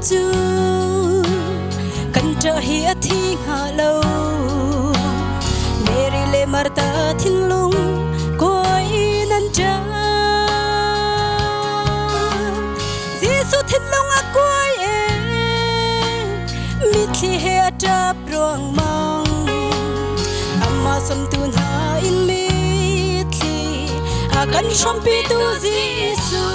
chu kan tra hi a thi nga lo meri le marta thin lung koi nan cha Giêsu thin lung a koi e mi thi he a tap rong mang amma sam tu na in mi thi a kan shom pi tu Giêsu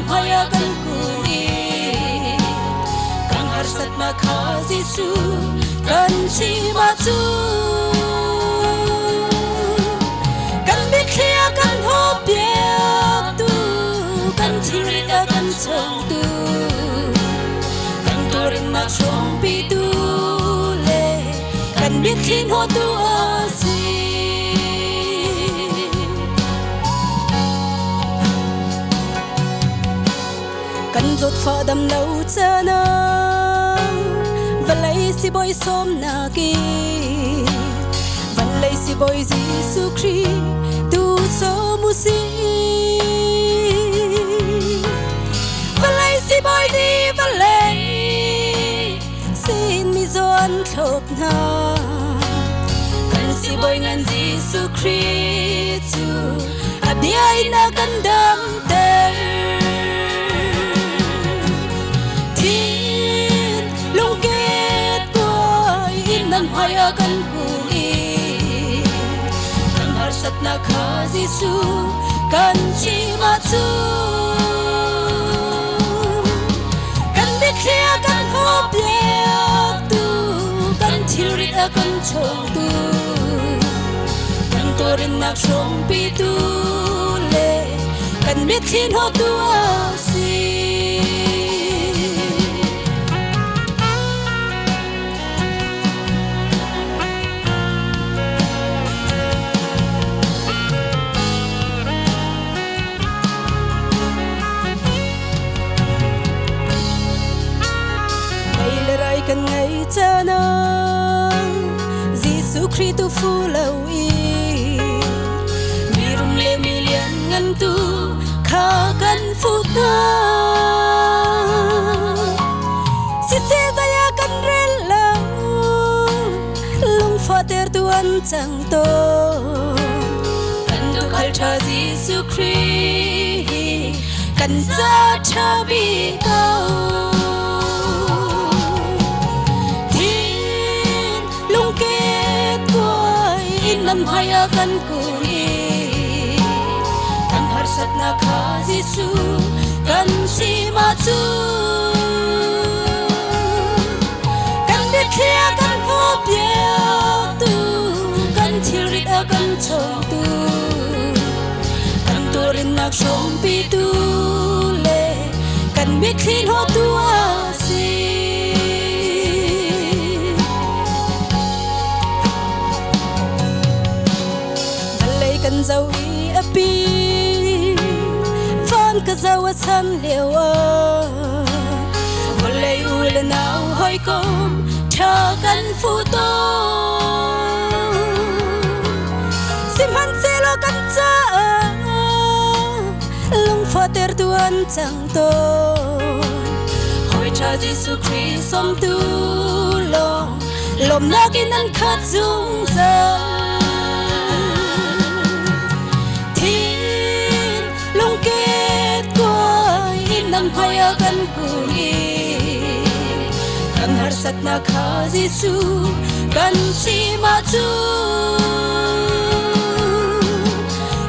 Haya kan kuni kan harsat na kha Giêsu kan chi ma chu kan biết khia kan hop bia tu kan thiri da kan chong tu kan torin ma chong pi tu le kan biết khin ho tu a si kan zot pha dam lo chana valai si boy som na ki valai si boy Giêsu Christ tu so mu si valai si boy di valai sin mi zon thop na kan si boy ngan Giêsu Christ tu abiai na kan dam ter haya kan kuni kan harsat na kha Giêsu kan chi ma chu kan biết khia kan hop bia tu kan thil ri a kan chong tu kan torin nak shom pi tu le kan biết khin ho tu a si kan ngai chana Giêsu Christ tu fu lo i mirum le milian ngan tu kha kan fu ta si se daya kan rel lo lung father tu an chang to kan tu khal tha Giêsu Christ kan cha tha bi kau nam haya kan kuni kan harsat na kha Giêsu kan si ma chu kan biết khia kan hop bia tu kan thil ri a kan chong tu kan torin nak shom pi tu le kan biết khin ho tu a si kan zau i api van ka zau a chan lewa volei ul nau hoi kom tha kan fu to simhan selo kan cha lung father tuan chang to hoi tha Giêsu Christ som tu lo lom na kin an khat zung za nam haya kan kuni kan harsat na kha Giêsu kan chi ma chu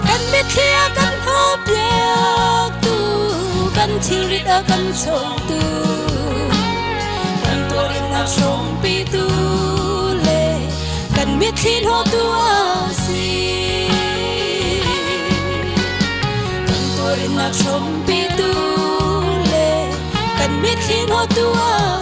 kan biết khia kan hop bia tu kan thil ri a kan chong tu kan torin na shom pi tu le kan biết khin ho tu a si kan torin na shom pi tu biết khi nó tua